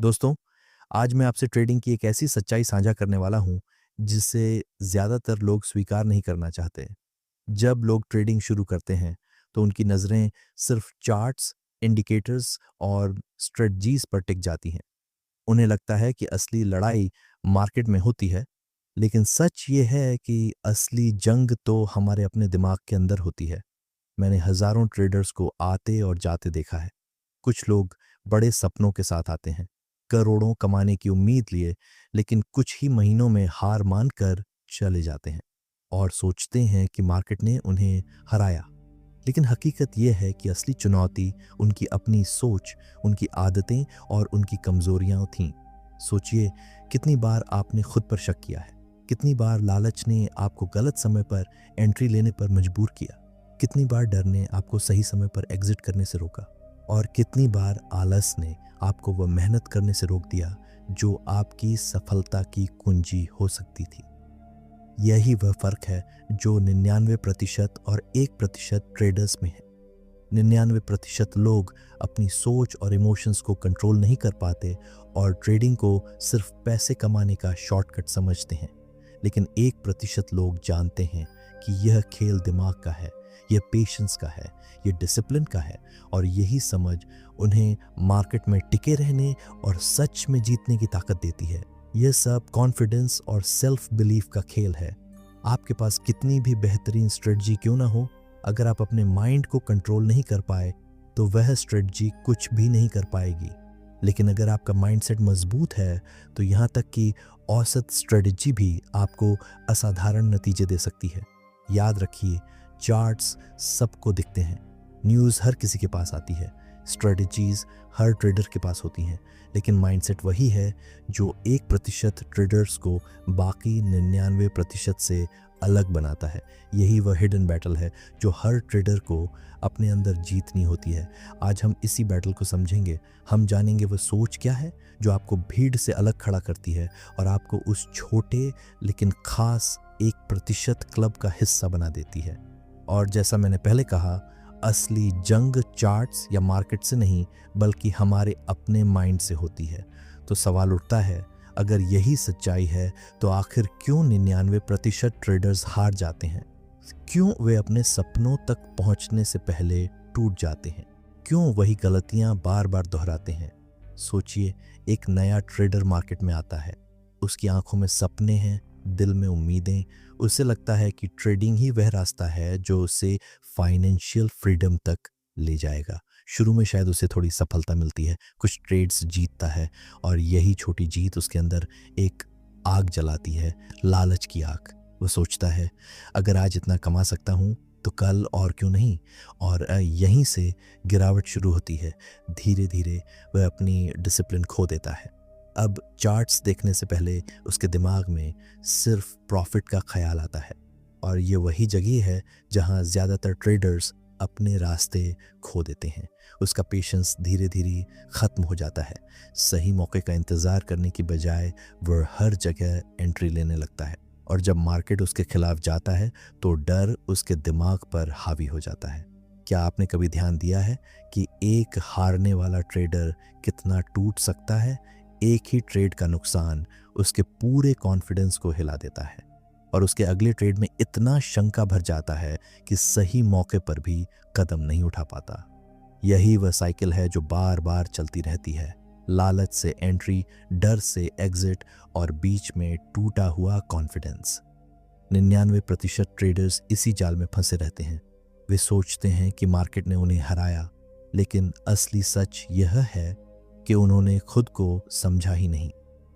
दोस्तों, आज मैं आपसे ट्रेडिंग की एक ऐसी सच्चाई साझा करने वाला हूँ, जिसे ज़्यादातर लोग स्वीकार नहीं करना चाहते। जब लोग ट्रेडिंग शुरू करते हैं, तो उनकी नज़रें सिर्फ चार्ट्स, इंडिकेटर्स और स्ट्रेटजीज पर टिक जाती हैं। उन्हें लगता है कि असली लड़ाई मार्केट में होती है, लेकिन सच ये है कि असली जंग तो हमारे अपने दिमाग के अंदर होती है। मैंने हज़ारों ट्रेडर्स को आते और जाते देखा है। कुछ लोग बड़े सपनों के साथ आते हैं, करोड़ों कमाने की उम्मीद लिए, लेकिन कुछ ही महीनों में हार मानकर चले जाते हैं और सोचते हैं कि मार्केट ने उन्हें हराया। लेकिन हकीकत यह है कि असली चुनौती उनकी अपनी सोच, उनकी आदतें और उनकी कमजोरियां थीं। सोचिए, कितनी बार आपने खुद पर शक किया है, कितनी बार लालच ने आपको गलत समय पर एंट्री लेने पर मजबूर किया, कितनी बार डर ने आपको सही समय पर एग्जिट करने से रोका, और कितनी बार आलस ने आपको वह मेहनत करने से रोक दिया जो आपकी सफलता की कुंजी हो सकती थी। यही वह फर्क है जो 99% और 1% ट्रेडर्स में है। 99% लोग अपनी सोच और इमोशंस को कंट्रोल नहीं कर पाते और ट्रेडिंग को सिर्फ पैसे कमाने का शॉर्टकट समझते हैं। लेकिन 1% लोग जानते हैं कि यह खेल दिमाग का है, यह पेशेंस का है, यह डिसिप्लिन का है, और यही समझ उन्हें मार्केट में टिके रहने और सच में जीतने की ताकत देती है। यह सब कॉन्फिडेंस और सेल्फ बिलीफ का खेल है। आपके पास कितनी भी बेहतरीन स्ट्रेटजी क्यों ना हो, अगर आप अपने माइंड को कंट्रोल नहीं कर पाए तो वह स्ट्रेटजी कुछ भी नहीं कर पाएगी। लेकिन अगर आपका माइंडसेट मजबूत है तो यहाँ तक कि औसत स्ट्रेटजी भी आपको असाधारण नतीजे दे सकती है। याद रखिए, चार्ट्स सबको दिखते हैं, न्यूज़ हर किसी के पास आती है, स्ट्रेटजीज हर ट्रेडर के पास होती हैं, लेकिन माइंडसेट वही है जो 1% ट्रेडर्स को बाकी 99% से अलग बनाता है। यही वह हिडन बैटल है जो हर ट्रेडर को अपने अंदर जीतनी होती है। आज हम इसी बैटल को समझेंगे। हम जानेंगे वह सोच क्या है जो आपको भीड़ से अलग खड़ा करती है और आपको उस छोटे लेकिन खास 1% क्लब का हिस्सा बना देती है। और जैसा मैंने पहले कहा, असली जंग चार्ट्स या मार्केट से नहीं, बल्कि हमारे अपने माइंड से होती है। तो सवाल उठता है, अगर यही सच्चाई है तो आखिर क्यों 99% ट्रेडर्स हार जाते हैं? क्यों वे अपने सपनों तक पहुंचने से पहले टूट जाते हैं? क्यों वही गलतियां बार बार दोहराते हैं? सोचिए, एक नया ट्रेडर मार्केट में आता है, उसकी आंखों में सपने हैं, दिल में उम्मीदें। उसे लगता है कि ट्रेडिंग ही वह रास्ता है जो उसे फाइनेंशियल फ्रीडम तक ले जाएगा। शुरू में शायद उसे थोड़ी सफलता मिलती है, कुछ ट्रेड्स जीतता है, और यही छोटी जीत उसके अंदर एक आग जलाती है, लालच की आग। वो सोचता है, अगर आज इतना कमा सकता हूँ तो कल और क्यों नहीं। और यहीं से गिरावट शुरू होती है। धीरे धीरे वह अपनी डिसिप्लिन खो देता है। अब चार्ट्स देखने से पहले उसके दिमाग में सिर्फ प्रॉफिट का ख्याल आता है, और ये वही जगह है जहां ज़्यादातर ट्रेडर्स अपने रास्ते खो देते हैं। उसका पेशेंस धीरे धीरे ख़त्म हो जाता है। सही मौके का इंतज़ार करने की बजाय वह हर जगह एंट्री लेने लगता है, और जब मार्केट उसके खिलाफ जाता है तो डर उसके दिमाग पर हावी हो जाता है। क्या आपने कभी ध्यान दिया है कि एक हारने वाला ट्रेडर कितना टूट सकता है? एक ही ट्रेड का नुकसान उसके पूरे कॉन्फिडेंस को हिला देता है, और उसके अगले ट्रेड में इतना शंका भर जाता है कि सही मौके पर भी कदम नहीं उठा पाता। यही वह साइकिल है जो बार बार चलती रहती है। लालच से एंट्री, डर से एग्जिट, और बीच में टूटा हुआ कॉन्फिडेंस। 99% ट्रेडर्स इसी जाल में फंसे रहते हैं। वे सोचते हैं कि मार्केट ने उन्हें हराया, लेकिन असली सच यह है कि उन्होंने खुद को समझा ही नहीं।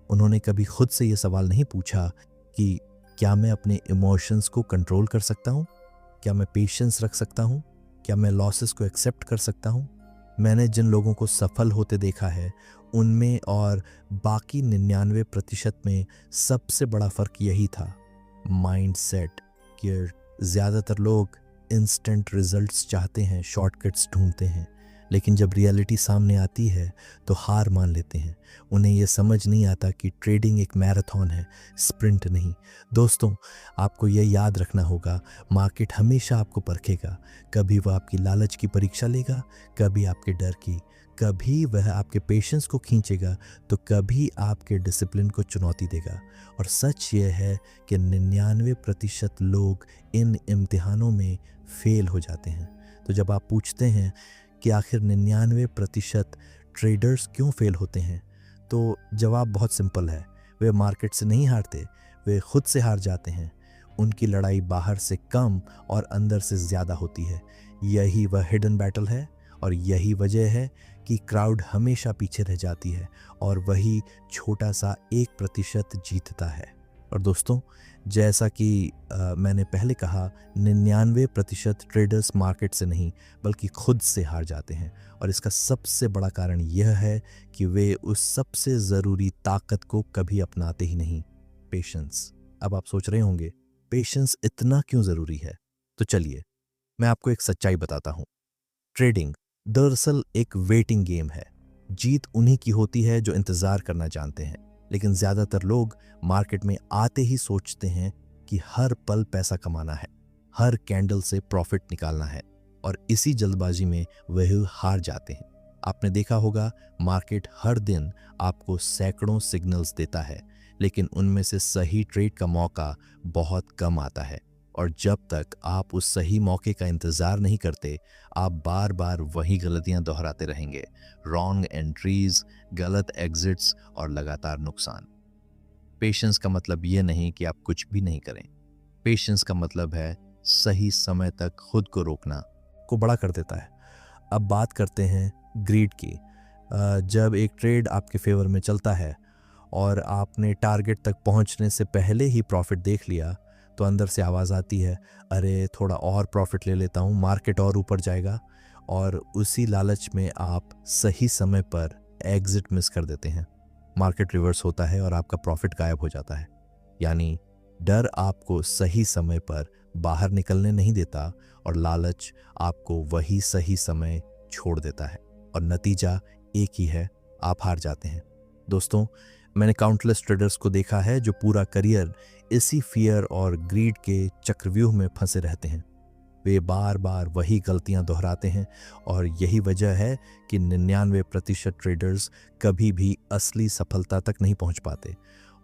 उन्होंने कभी खुद से यह सवाल नहीं पूछा कि क्या मैं अपने इमोशंस को कंट्रोल कर सकता हूँ? क्या मैं पेशेंस रख सकता हूँ? क्या मैं लॉसेस को एक्सेप्ट कर सकता हूँ? मैंने जिन लोगों को सफल होते देखा है, उनमें और बाकी 99% में सबसे बड़ा फ़र्क यही था, माइंडसेट। कि ज़्यादातर लोग इंस्टेंट रिजल्ट्स चाहते हैं, शॉर्टकट्स ढूंढते हैं, लेकिन जब रियलिटी सामने आती है तो हार मान लेते हैं। उन्हें यह समझ नहीं आता कि ट्रेडिंग एक मैराथन है, स्प्रिंट नहीं। दोस्तों, आपको यह याद रखना होगा, मार्केट हमेशा आपको परखेगा। कभी वह आपकी लालच की परीक्षा लेगा, कभी आपके डर की, कभी वह आपके पेशेंस को खींचेगा तो कभी आपके डिसिप्लिन को चुनौती देगा। और सच ये है कि 99% लोग इन इम्तिहानों में फेल हो जाते हैं। तो जब आप पूछते हैं कि आखिर 99% ट्रेडर्स क्यों फेल होते हैं, तो जवाब बहुत सिंपल है। वे मार्केट से नहीं हारते, वे खुद से हार जाते हैं। उनकी लड़ाई बाहर से कम और अंदर से ज़्यादा होती है। यही वह हिडन बैटल है और यही वजह है कि क्राउड हमेशा पीछे रह जाती है और वही छोटा सा 1% जीतता है। और दोस्तों, जैसा कि मैंने पहले कहा, 99% ट्रेडर्स मार्केट से नहीं बल्कि खुद से हार जाते हैं। और इसका सबसे बड़ा कारण यह है कि वे उस सबसे ज़रूरी ताकत को कभी अपनाते ही नहीं, पेशेंस। अब आप सोच रहे होंगे, पेशेंस इतना क्यों ज़रूरी है? तो चलिए मैं आपको एक सच्चाई बताता हूँ। ट्रेडिंग दरअसल एक वेटिंग गेम है। जीत उन्हीं की होती है जो इंतज़ार करना जानते हैं। लेकिन ज़्यादातर लोग मार्केट में आते ही सोचते हैं कि हर पल पैसा कमाना है, हर कैंडल से प्रॉफिट निकालना है, और इसी जल्दबाजी में वह हार जाते हैं। आपने देखा होगा, मार्केट हर दिन आपको सैकड़ों सिग्नल्स देता है, लेकिन उनमें से सही ट्रेड का मौका बहुत कम आता है। और जब तक आप उस सही मौके का इंतज़ार नहीं करते, आप बार बार वही गलतियां दोहराते रहेंगे। रॉन्ग एंट्रीज, गलत एग्जिट्स और लगातार नुकसान। पेशेंस का मतलब ये नहीं कि आप कुछ भी नहीं करें। पेशेंस का मतलब है सही समय तक खुद को रोकना को बड़ा कर देता है। अब बात करते हैं ग्रीड की। जब एक ट्रेड आपके फेवर में चलता है और आपने टारगेट तक पहुंचने से पहले ही प्रॉफिट देख लिया, तो अंदर से आवाज़ आती है, अरे थोड़ा और प्रॉफिट ले लेता हूँ, मार्केट और ऊपर जाएगा। और उसी लालच में आप सही समय पर एग्जिट मिस कर देते हैं। मार्केट रिवर्स होता है और आपका प्रॉफिट गायब हो जाता है। यानी डर आपको सही समय पर बाहर निकलने नहीं देता और लालच आपको वही सही समय छोड़ देता है, और नतीजा एक ही है, आप हार जाते हैं। दोस्तों, मैंने काउंटलेस ट्रेडर्स को देखा है जो पूरा करियर इसी फियर और ग्रीड के चक्रव्यूह में फंसे रहते हैं। वे बार बार वही गलतियां दोहराते हैं और यही वजह है कि 99% ट्रेडर्स कभी भी असली सफलता तक नहीं पहुंच पाते।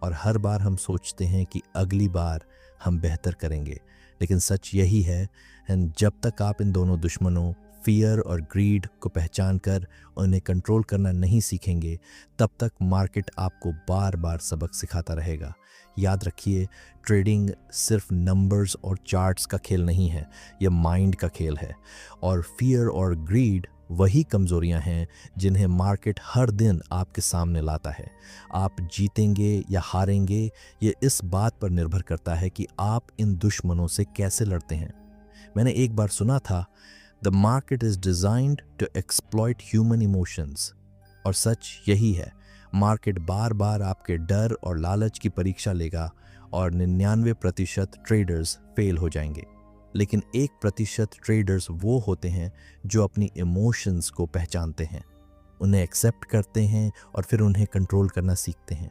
और हर बार हम सोचते हैं कि अगली बार हम बेहतर करेंगे, लेकिन सच यही है, जब तक आप इन दोनों दुश्मनों फियर और ग्रीड को पहचान कर उन्हें कंट्रोल करना नहीं सीखेंगे, तब तक मार्केट आपको बार बार सबक सिखाता रहेगा। याद रखिए, ट्रेडिंग सिर्फ नंबर्स और चार्ट्स का खेल नहीं है, यह माइंड का खेल है। और फियर और ग्रीड वही कमज़ोरियां हैं जिन्हें मार्केट हर दिन आपके सामने लाता है। आप जीतेंगे या हारेंगे, ये इस बात पर निर्भर करता है कि आप इन दुश्मनों से कैसे लड़ते हैं। मैंने एक बार सुना था, the market is designed to exploit human emotions. और सच यही है, मार्केट बार बार आपके डर और लालच की परीक्षा लेगा और 99% ट्रेडर्स फेल हो जाएंगे। लेकिन 1% ट्रेडर्स वो होते हैं जो अपनी इमोशंस को पहचानते हैं, उन्हें एक्सेप्ट करते हैं और फिर उन्हें कंट्रोल करना सीखते हैं।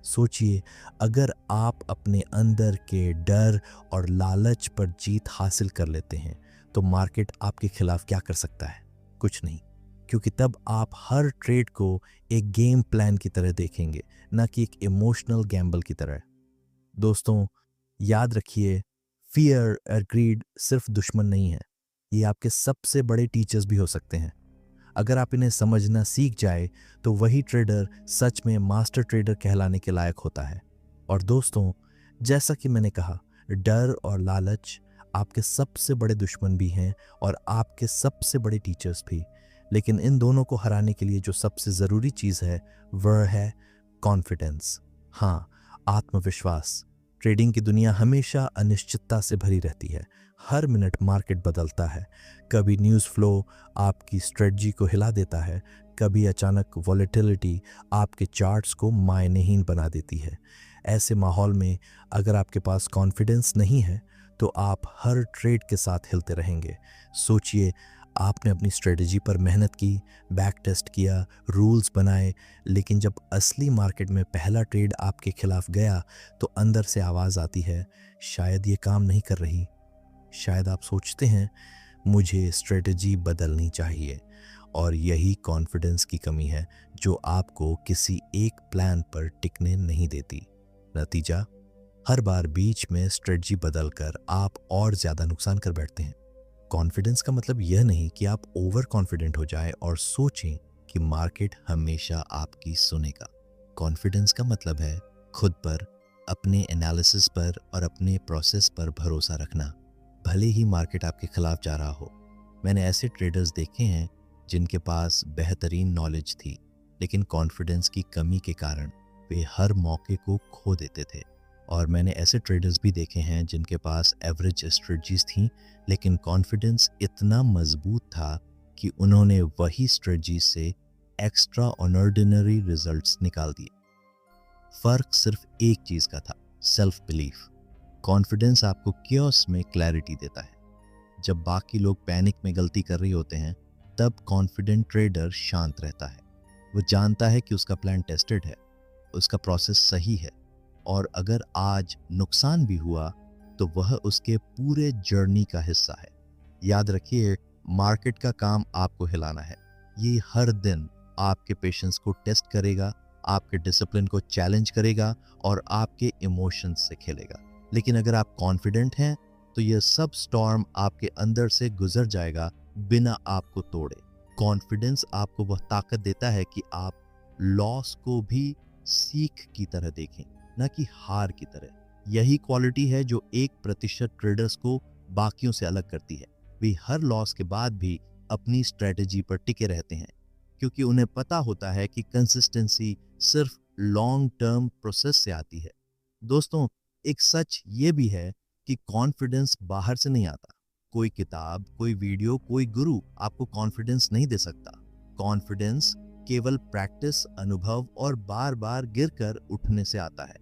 सोचिए, अगर आप अपने अंदर के डर और लालच पर जीत हासिल कर लेते हैं, तो मार्केट आपके खिलाफ क्या कर सकता है? कुछ नहीं, क्योंकि तब आप हर ट्रेड को एक गेम प्लान की तरह देखेंगे, ना कि एक इमोशनल गैम्बल की तरह। दोस्तों, याद रखिए, फियर और ग्रीड सिर्फ दुश्मन नहीं है, ये आपके सबसे बड़े टीचर्स भी हो सकते हैं। अगर आप इन्हें समझना सीख जाए तो वही ट्रेडर सच में मास्टर ट्रेडर कहलाने के लायक होता है। और दोस्तों, जैसा कि मैंने कहा, डर और लालच आपके सबसे बड़े दुश्मन भी हैं और आपके सबसे बड़े टीचर्स भी। लेकिन इन दोनों को हराने के लिए जो सबसे ज़रूरी चीज़ है वह है कॉन्फिडेंस। हाँ, आत्मविश्वास। ट्रेडिंग की दुनिया हमेशा अनिश्चितता से भरी रहती है। हर मिनट मार्केट बदलता है। कभी न्यूज़ फ्लो आपकी स्ट्रेटजी को हिला देता है, कभी अचानक वॉलेटिलिटी आपके चार्ट्स को मायनेहीन बना देती है। ऐसे माहौल में अगर आपके पास कॉन्फिडेंस नहीं है तो आप हर ट्रेड के साथ हिलते रहेंगे। सोचिए, आपने अपनी स्ट्रेटजी पर मेहनत की, बैक टेस्ट किया, रूल्स बनाए, लेकिन जब असली मार्केट में पहला ट्रेड आपके खिलाफ गया तो अंदर से आवाज़ आती है, शायद ये काम नहीं कर रही। शायद आप सोचते हैं, मुझे स्ट्रेटजी बदलनी चाहिए। और यही कॉन्फिडेंस की कमी है जो आपको किसी एक प्लान पर टिकने नहीं देती। नतीजा, हर बार बीच में स्ट्रेटजी बदलकर आप और ज्यादा नुकसान कर बैठते हैं। कॉन्फिडेंस का मतलब यह नहीं कि आप ओवर कॉन्फिडेंट हो जाएं और सोचें कि मार्केट हमेशा आपकी सुनेगा। कॉन्फिडेंस का मतलब है खुद पर, अपने एनालिसिस पर और अपने प्रोसेस पर भरोसा रखना, भले ही मार्केट आपके खिलाफ जा रहा हो। मैंने ऐसे ट्रेडर्स देखे हैं जिनके पास बेहतरीन नॉलेज थी, लेकिन कॉन्फिडेंस की कमी के कारण वे हर मौके को खो देते थे। और मैंने ऐसे ट्रेडर्स भी देखे हैं जिनके पास एवरेज स्ट्रेटजीज थीं, लेकिन कॉन्फिडेंस इतना मजबूत था कि उन्होंने वही स्ट्रेटजी से एक्स्ट्रा ऑर्डिनरी रिजल्ट्स निकाल दिए। फर्क सिर्फ एक चीज का था, सेल्फ बिलीफ। कॉन्फिडेंस आपको क्योस में क्लैरिटी देता है। जब बाकी लोग पैनिक में गलती कर रहे होते हैं, तब कॉन्फिडेंट ट्रेडर शांत रहता है। वो जानता है कि उसका प्लान टेस्टेड है, उसका प्रोसेस सही है, और अगर आज नुकसान भी हुआ तो वह उसके पूरे जर्नी का हिस्सा है। याद रखिए, मार्केट का काम आपको हिलाना है। ये हर दिन आपके पेशेंस को टेस्ट करेगा, आपके डिसिप्लिन को चैलेंज करेगा और आपके इमोशंस से खेलेगा। लेकिन अगर आप कॉन्फिडेंट हैं तो यह सब स्टॉर्म आपके अंदर से गुजर जाएगा बिना आपको तोड़े। कॉन्फिडेंस आपको वह ताकत देता है कि आप लॉस को भी सीख की तरह देखें, न कि हार की तरह। यही क्वालिटी है जो 1% ट्रेडर्स को बाकियों से अलग करती है। वे हर लॉस के बाद भी अपनी स्ट्रेटजी पर टिके रहते हैं, क्योंकि उन्हें पता होता है कि कंसिस्टेंसी सिर्फ लॉन्ग टर्म प्रोसेस से आती है। दोस्तों, एक सच ये भी है कि कॉन्फिडेंस बाहर से नहीं आता। कोई किताब, कोई वीडियो, कोई गुरु आपको कॉन्फिडेंस नहीं दे सकता। कॉन्फिडेंस केवल प्रैक्टिस, अनुभव और बार बार गिरकर उठने से आता है।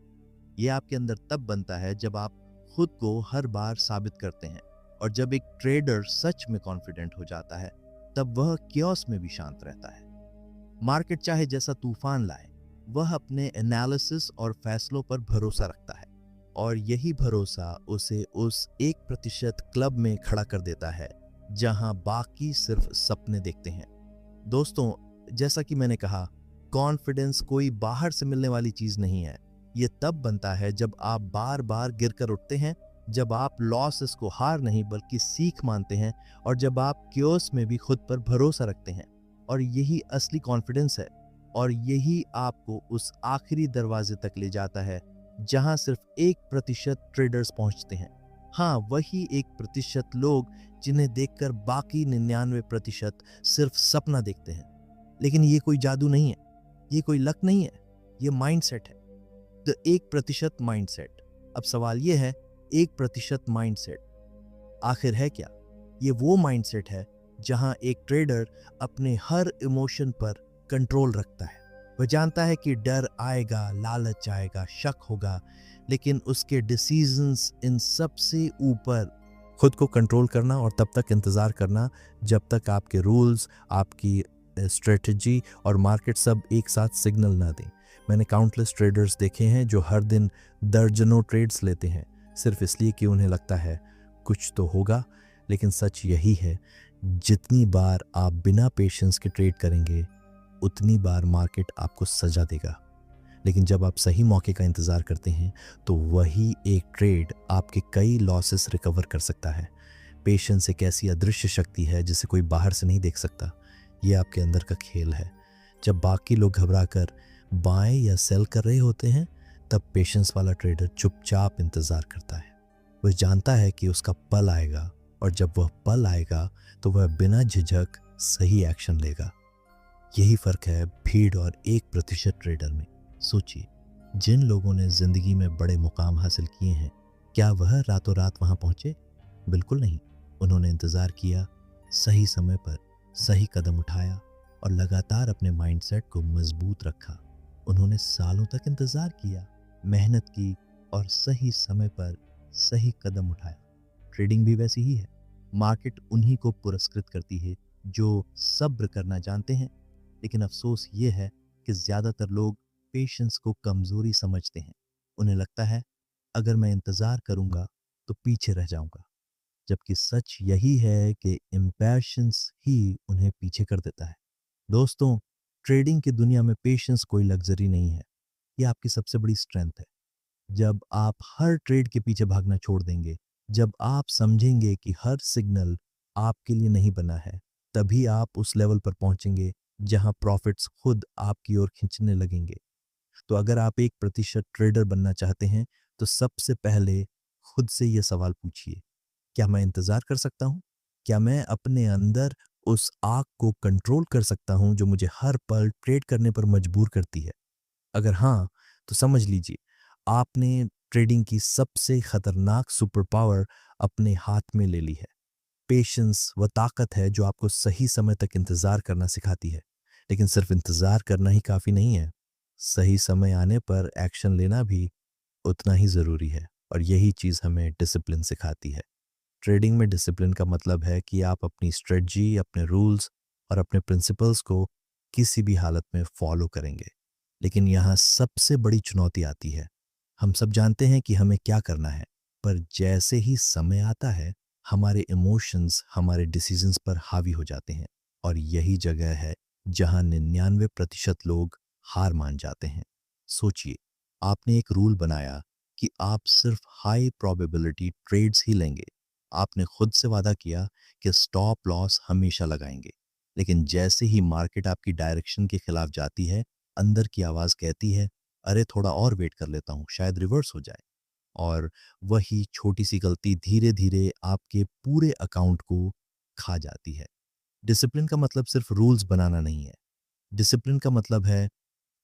यह आपके अंदर तब बनता है जब आप खुद को हर बार साबित करते हैं। और जब एक ट्रेडर सच में कॉन्फिडेंट हो जाता है, तब वह क्योस में भी शांत रहता है। मार्केट चाहे जैसा तूफान लाए, वह अपने एनालिसिस और फैसलों पर भरोसा रखता है, और यही भरोसा उसे उस 1% क्लब में खड़ा कर देता है जहां बाकी सिर्फ सपने देखते हैं। दोस्तों, जैसा कि मैंने कहा, कॉन्फिडेंस कोई बाहर से मिलने वाली चीज नहीं है। यह तब बनता है जब आप बार बार गिरकर उठते हैं, जब आप लॉसेस को हार नहीं बल्कि सीख मानते हैं, और जब आप क्योस में भी खुद पर भरोसा रखते हैं। और यही असली कॉन्फिडेंस है, और यही आपको उस आखिरी दरवाजे तक ले जाता है जहां सिर्फ 1% ट्रेडर्स पहुंचते हैं। हाँ, वही 1% लोग जिन्हें देखकर बाकी 99% सिर्फ सपना देखते हैं। लेकिन ये कोई जादू नहीं है, ये कोई लक नहीं है, ये माइंडसेट है। The 1% mindset. अब सवाल ये है, 1% माइंडसेट आखिर है क्या? ये वो माइंडसेट है जहां एक ट्रेडर अपने हर इमोशन पर कंट्रोल रखता है। वह जानता है कि डर आएगा, लालच आएगा, शक होगा, लेकिन उसके डिसीजंस इन सब से ऊपर खुद को कंट्रोल करना और तब तक इंतज़ार करना जब तक आपके रूल्स, आपकी स्ट्रेटजी और मार्केट सब एक साथ सिग्नल ना दें। मैंने काउंटलेस ट्रेडर्स देखे हैं जो हर दिन दर्जनों ट्रेड्स लेते हैं, सिर्फ इसलिए कि उन्हें लगता है कुछ तो होगा। लेकिन सच यही है, जितनी बार आप बिना पेशेंस के ट्रेड करेंगे, उतनी बार मार्केट आपको सजा देगा। लेकिन जब आप सही मौके का इंतज़ार करते हैं, तो वही एक ट्रेड आपके कई लॉसेस रिकवर कर सकता है। पेशेंस एक ऐसी अदृश्य शक्ति है जिसे कोई बाहर से नहीं देख सकता। ये आपके अंदर का खेल है। जब बाकी लोग घबराकर बाएं या सेल कर रहे होते हैं, तब पेशेंस वाला ट्रेडर चुपचाप इंतज़ार करता है। वह जानता है कि उसका पल आएगा, और जब वह पल आएगा तो वह बिना झिझक सही एक्शन लेगा। यही फ़र्क है भीड़ और 1% ट्रेडर में। सोचिए, जिन लोगों ने ज़िंदगी में बड़े मुकाम हासिल किए हैं, क्या वह रातों रात वहाँ पहुँचे? बिल्कुल नहीं। उन्होंने इंतज़ार किया, सही समय पर सही कदम उठाया और लगातार अपने माइंडसेट को मजबूत रखा। उन्होंने सालों तक इंतज़ार किया, मेहनत की और सही समय पर सही कदम उठाया। ट्रेडिंग भी वैसी ही है। मार्केट उन्हीं को पुरस्कृत करती है जो सब्र करना जानते हैं। लेकिन अफसोस ये है कि ज़्यादातर लोग पेशेंस को कमज़ोरी समझते हैं। उन्हें लगता है अगर मैं इंतज़ार करूँगा तो पीछे रह जाऊँगा, जबकि सच यही है कि इम्पैशंस ही उन्हें पीछे कर देता है। दोस्तों, ट्रेडिंग की दुनिया में पेशेंस कोई लग्जरी नहीं है, ये आपकी सबसे बड़ी स्ट्रेंथ है। जब आप हर ट्रेड के पीछे भागना छोड़ देंगे, जब आप समझेंगे कि हर सिग्नल आपके लिए नहीं बना है, तभी आप उस लेवल पर पहुंचेंगे जहां प्रॉफिट्स खुद आपकी ओर खींचने लगेंगे। तो अगर आप 1% ट्रेडर बनना चाहते हैं, तो सबसे पहले खुद से ये सवाल पूछिए, क्या मैं इंतज़ार कर सकता हूँ? क्या मैं अपने अंदर उस आग को कंट्रोल कर सकता हूँ जो मुझे हर पल ट्रेड करने पर मजबूर करती है? अगर हाँ, तो समझ लीजिए आपने ट्रेडिंग की सबसे खतरनाक सुपर पावर अपने हाथ में ले ली है। पेशेंस वह ताकत है जो आपको सही समय तक इंतज़ार करना सिखाती है। लेकिन सिर्फ इंतज़ार करना ही काफ़ी नहीं है। सही समय आने पर एक्शन लेना भी उतना ही ज़रूरी है और यही चीज़ हमें डिसिप्लिन सिखाती है। ट्रेडिंग में डिसिप्लिन का मतलब है कि आप अपनी स्ट्रेटजी, अपने रूल्स और अपने प्रिंसिपल्स को किसी भी हालत में फॉलो करेंगे। लेकिन यहाँ सबसे बड़ी चुनौती आती है। हम सब जानते हैं कि हमें क्या करना है, पर जैसे ही समय आता है, हमारे इमोशंस हमारे डिसीजंस पर हावी हो जाते हैं और यही जगह है जहाँ 99% लोग हार मान जाते हैं। सोचिए, आपने एक रूल बनाया कि आप सिर्फ हाई प्रोबेबिलिटी ट्रेड्स ही लेंगे। आपने खुद से वादा किया कि स्टॉप लॉस हमेशा लगाएंगे। लेकिन जैसे ही मार्केट आपकी डायरेक्शन के खिलाफ जाती है, अंदर की आवाज कहती है, अरे थोड़ा और वेट कर लेता हूँ, शायद रिवर्स हो जाए। और वही छोटी सी गलती धीरे धीरे आपके पूरे अकाउंट को खा जाती है। डिसिप्लिन का मतलब सिर्फ रूल्स बनाना नहीं है। डिसिप्लिन का मतलब है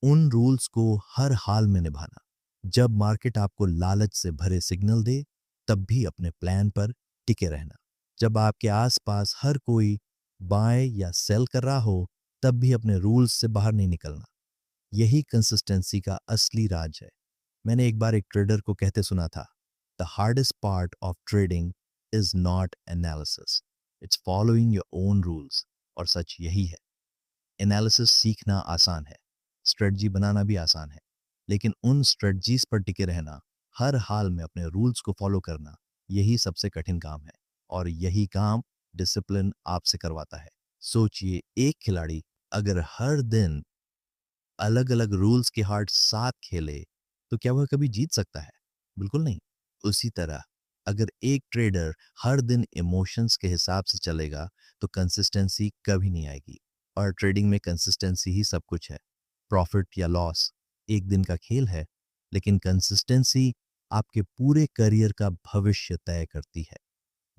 उन रूल्स को हर हाल में निभाना। जब मार्केट आपको लालच से भरे सिग्नल दे, तब भी अपने प्लान पर टिके रहना। जब आपके आसपास हर कोई बाय या सेल कर रहा हो, तब भी अपने रूल्स से बाहर नहीं निकलना। यही कंसिस्टेंसी का असली राज है। मैंने एक बार एक ट्रेडर को कहते सुना था, the hardest part of trading is not analysis, it's following your own rules. और सच यही है। एनालिसिस सीखना आसान है, स्ट्रेटजी बनाना भी आसान है, लेकिन उन स्ट्रेटजीज पर टिके रहना, हर हाल में अपने रूल्स को फॉलो करना, यही सबसे कठिन काम है। और यही काम डिसिप्लिन आपसे करवाता है। सोचिए, एक खिलाड़ी अगर हर दिन अलग अलग रूल्स के हार्ड साथ खेले, तो क्या वह कभी जीत सकता है? बिल्कुल नहीं। उसी तरह अगर एक ट्रेडर हर दिन इमोशंस के हिसाब से चलेगा, तो कंसिस्टेंसी कभी नहीं आएगी। और ट्रेडिंग में कंसिस्टेंसी ही सब कुछ है। प्रॉफिट या लॉस एक दिन का खेल है, लेकिन कंसिस्टेंसी आपके पूरे करियर का भविष्य तय करती है।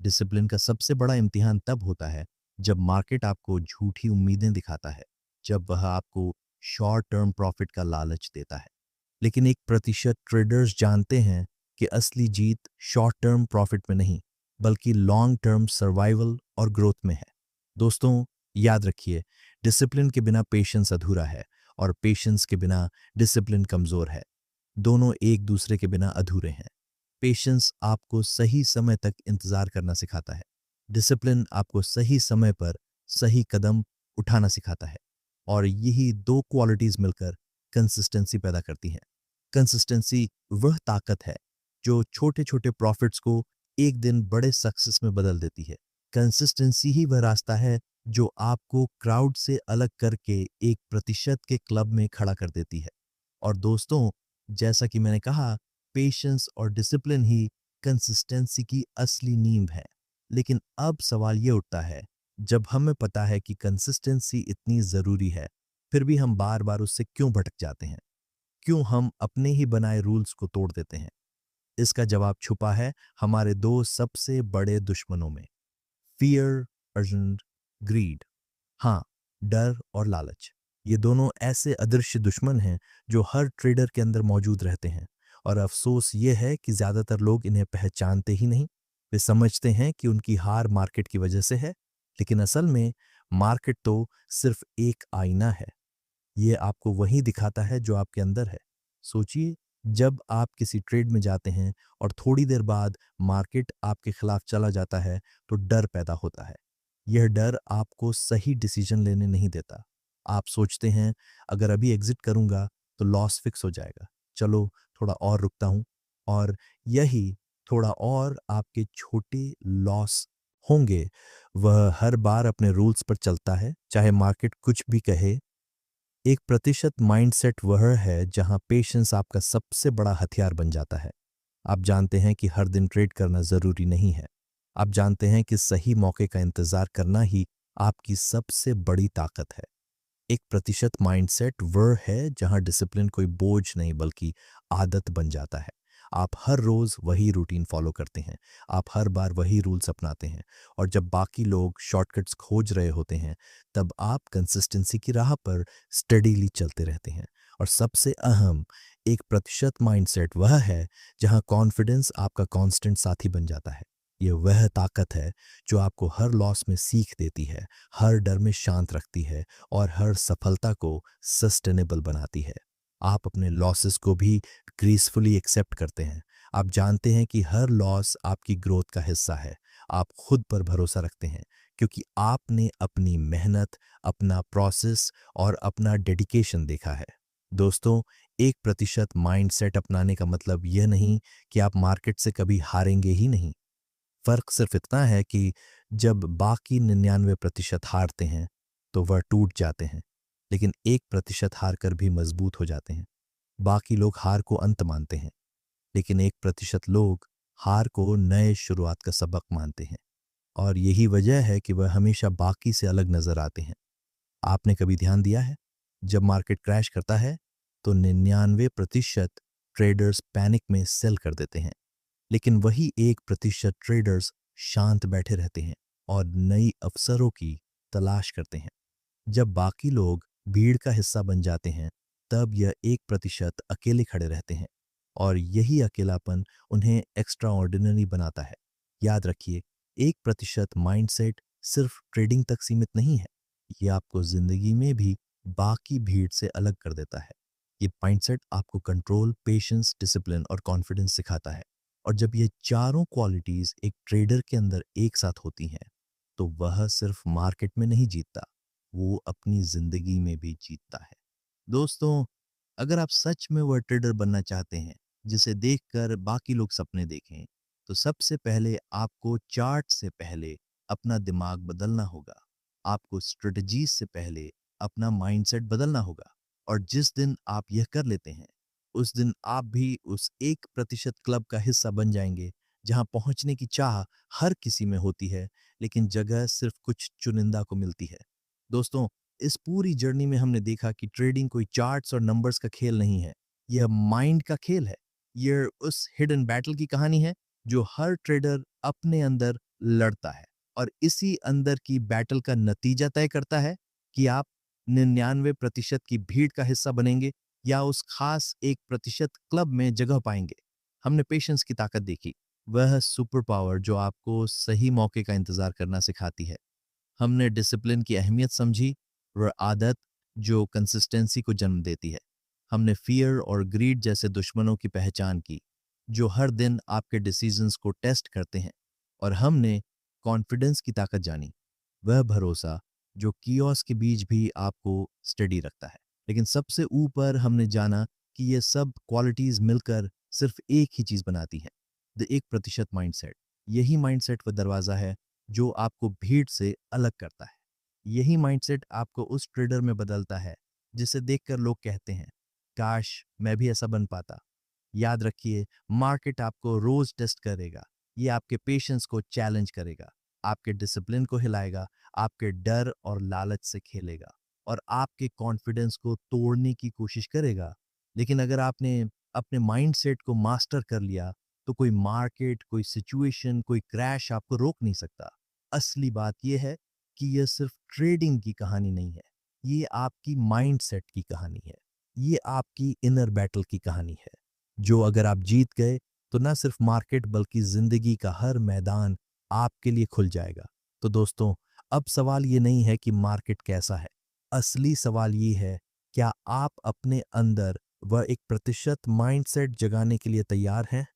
डिसिप्लिन का सबसे बड़ा इम्तिहान तब होता है जब मार्केट आपको झूठी उम्मीदें दिखाता है, जब वह आपको शॉर्ट टर्म प्रॉफिट का लालच देता है। लेकिन 1% ट्रेडर्स जानते हैं कि असली जीत शॉर्ट टर्म प्रॉफिट में नहीं, बल्कि लॉन्ग टर्म सर्वाइवल और ग्रोथ में है। दोस्तों, याद रखिए, डिसिप्लिन के बिना पेशेंस अधूरा है और पेशेंस के बिना डिसिप्लिन कमजोर है। दोनों एक दूसरे के बिना अधूरे हैं। पेशेंस आपको सही समय तक इंतजार करना सिखाता है। डिसिप्लिन आपको सही समय पर सही कदम उठाना सिखाता है। और यही दो क्वालिटीज मिलकर कंसिस्टेंसी पैदा करती हैं। कंसिस्टेंसी वह ताकत है जो छोटे छोटे प्रॉफिट्स को एक दिन बड़े सक्सेस में बदल देती है। कंसिस्टेंसी ही वह रास्ता है जो आपको क्राउड से अलग करके 1% के क्लब में खड़ा कर देती है। और दोस्तों, जैसा कि मैंने कहा, पेशेंस और डिसिप्लिन ही कंसिस्टेंसी की असली नींव है। लेकिन अब सवाल ये उठता है, जब हमें पता है कि कंसिस्टेंसी इतनी ज़रूरी है, फिर भी हम बार बार उससे क्यों भटक जाते हैं? क्यों हम अपने ही बनाए रूल्स को तोड़ देते हैं? इसका जवाब छुपा है हमारे दो सबसे बड़े दुश्मनों में, फियर एंड ग्रीड। हाँ, डर और लालच। ये दोनों ऐसे अदृश्य दुश्मन हैं जो हर ट्रेडर के अंदर मौजूद रहते हैं। और अफसोस ये है कि ज्यादातर लोग इन्हें पहचानते ही नहीं। वे समझते हैं कि उनकी हार मार्केट की वजह से है, लेकिन असल में मार्केट तो सिर्फ एक आईना है। ये आपको वही दिखाता है जो आपके अंदर है। सोचिए, जब आप किसी ट्रेड में जाते हैं और थोड़ी देर बाद मार्केट आपके खिलाफ चला जाता है, तो डर पैदा होता है। यह डर आपको सही डिसीजन लेने नहीं देता। आप सोचते हैं, अगर अभी एग्जिट करूंगा तो लॉस फिक्स हो जाएगा, चलो थोड़ा और रुकता हूं। और यही थोड़ा और आपके छोटे लॉस होंगे, वह हर बार अपने रूल्स पर चलता है, चाहे मार्केट कुछ भी कहे। 1% माइंडसेट वह है जहां पेशेंस आपका सबसे बड़ा हथियार बन जाता है। आप जानते हैं कि हर दिन ट्रेड करना ज़रूरी नहीं है। आप जानते हैं कि सही मौके का इंतज़ार करना ही आपकी सबसे बड़ी ताकत है। 1% माइंडसेट वह है जहां डिसिप्लिन कोई बोझ नहीं बल्कि आदत बन जाता है। आप हर रोज वही रूटीन फॉलो करते हैं, आप हर बार वही रूल्स अपनाते हैं, और जब बाकी लोग शॉर्टकट्स खोज रहे होते हैं, तब आप कंसिस्टेंसी की राह पर स्टडीली चलते रहते हैं। और सबसे अहम, 1% माइंडसेट वह है जहां कॉन्फिडेंस आपका कांस्टेंट साथी बन जाता है। यह वह ताकत है जो आपको हर लॉस में सीख देती है, हर डर में शांत रखती है, और हर सफलता को सस्टेनेबल बनाती है। आप अपने लॉसेस को भी ग्रेसफुली एक्सेप्ट करते हैं। आप जानते हैं कि हर लॉस आपकी ग्रोथ का हिस्सा है। आप खुद पर भरोसा रखते हैं क्योंकि आपने अपनी मेहनत, अपना प्रोसेस और अपना डेडिकेशन देखा है। दोस्तों, 1% माइंडसेट अपनाने का मतलब यह नहीं कि आप मार्केट से कभी हारेंगे ही नहीं। फर्क सिर्फ इतना है कि जब बाकी 99% हारते हैं तो वह टूट जाते हैं, लेकिन 1% हार कर भी मजबूत हो जाते हैं। बाकी लोग हार को अंत मानते हैं, लेकिन 1% लोग हार को नए शुरुआत का सबक मानते हैं। और यही वजह है कि वह हमेशा बाकी से अलग नजर आते हैं। आपने कभी ध्यान दिया है, जब मार्केट क्रैश करता है तो 99% ट्रेडर्स पैनिक में सेल कर देते हैं, लेकिन वही 1% ट्रेडर्स शांत बैठे रहते हैं और नई अवसरों की तलाश करते हैं। जब बाकी लोग भीड़ का हिस्सा बन जाते हैं, तब यह 1% अकेले खड़े रहते हैं, और यही अकेलापन उन्हें एक्स्ट्रा ऑर्डिनरी बनाता है। याद रखिए, 1% माइंडसेट सिर्फ ट्रेडिंग तक सीमित नहीं है, ये आपको जिंदगी में भी बाकी भीड़ से अलग कर देता है। ये माइंडसेट आपको कंट्रोल, पेशेंस, डिसिप्लिन और कॉन्फिडेंस सिखाता है। और जब ये चारों क्वालिटीज एक ट्रेडर के अंदर एक साथ होती हैं, तो वह सिर्फ मार्केट में नहीं जीतता, वो अपनी जिंदगी में भी जीतता है। दोस्तों, अगर आप सच में वह ट्रेडर बनना चाहते हैं जिसे देखकर बाकी लोग सपने देखें, तो सबसे पहले आपको चार्ट से पहले अपना दिमाग बदलना होगा। आपको स्ट्रेटजी से पहले अपना माइंडसेट बदलना होगा। और जिस दिन आप यह कर लेते हैं, उस दिन आप भी उस 1% क्लब का हिस्सा बन जाएंगे जहां पहुंचने की चाह हर किसी में होती है, लेकिन जगह सिर्फ कुछ चुनिंदा को मिलती है। दोस्तों, इस पूरी जर्नी में हमने देखा कि ट्रेडिंग कोई चार्ट्स और नंबर्स का खेल नहीं है, यह माइंड का खेल है। यह उस हिडन बैटल की कहानी है जो हर ट्रेडर अपने अंदर लड़ता है, और इसी अंदर की बैटल का नतीजा तय करता है कि आप 99% की भीड़ का हिस्सा बनेंगे या उस खास 1% क्लब में जगह पाएंगे। हमने पेशेंस की ताकत देखी, वह सुपर पावर जो आपको सही मौके का इंतजार करना सिखाती है। हमने डिसिप्लिन की अहमियत समझी, वह आदत जो कंसिस्टेंसी को जन्म देती है। हमने फियर और ग्रीड जैसे दुश्मनों की पहचान की, जो हर दिन आपके डिसीजंस को टेस्ट करते हैं। और हमने कॉन्फिडेंस की ताकत जानी, वह भरोसा जो कियोस्क के बीच भी आपको स्टडी रखता है। लेकिन सबसे ऊपर हमने जाना कि ये सब क्वालिटीज मिलकर सिर्फ एक ही चीज बनाती है, द 1% माइंडसेट। यही माइंडसेट वह दरवाजा है जो आपको भीड़ से अलग करता है। यही माइंडसेट आपको उस ट्रेडर में बदलता है जिसे देखकर लोग कहते हैं, काश मैं भी ऐसा बन पाता। याद रखिए, मार्केट आपको रोज टेस्ट करेगा। ये आपके पेशेंस को चैलेंज करेगा, आपके डिसिप्लिन को हिलाएगा, आपके डर और लालच से खेलेगा, और आपके कॉन्फिडेंस को तोड़ने की कोशिश करेगा। लेकिन अगर आपने अपने माइंडसेट को मास्टर कर लिया, तो कोई मार्केट, कोई सिचुएशन, कोई क्रैश आपको रोक नहीं सकता। असली बात यह है कि यह सिर्फ ट्रेडिंग की कहानी नहीं है, ये आपकी माइंडसेट की कहानी है। ये आपकी इनर बैटल की कहानी है, जो अगर आप जीत गए, तो ना सिर्फ मार्केट बल्कि जिंदगी का हर मैदान आपके लिए खुल जाएगा। तो दोस्तों, अब सवाल ये नहीं है कि मार्केट कैसा है, असली सवाल ये है, क्या आप अपने अंदर वह 1% माइंडसेट जगाने के लिए तैयार हैं?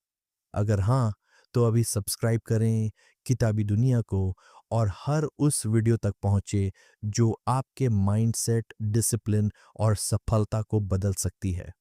अगर हाँ, तो अभी सब्सक्राइब करें किताबी दुनिया को, और हर उस वीडियो तक पहुंचे जो आपके माइंडसेट, डिसिप्लिन और सफलता को बदल सकती है।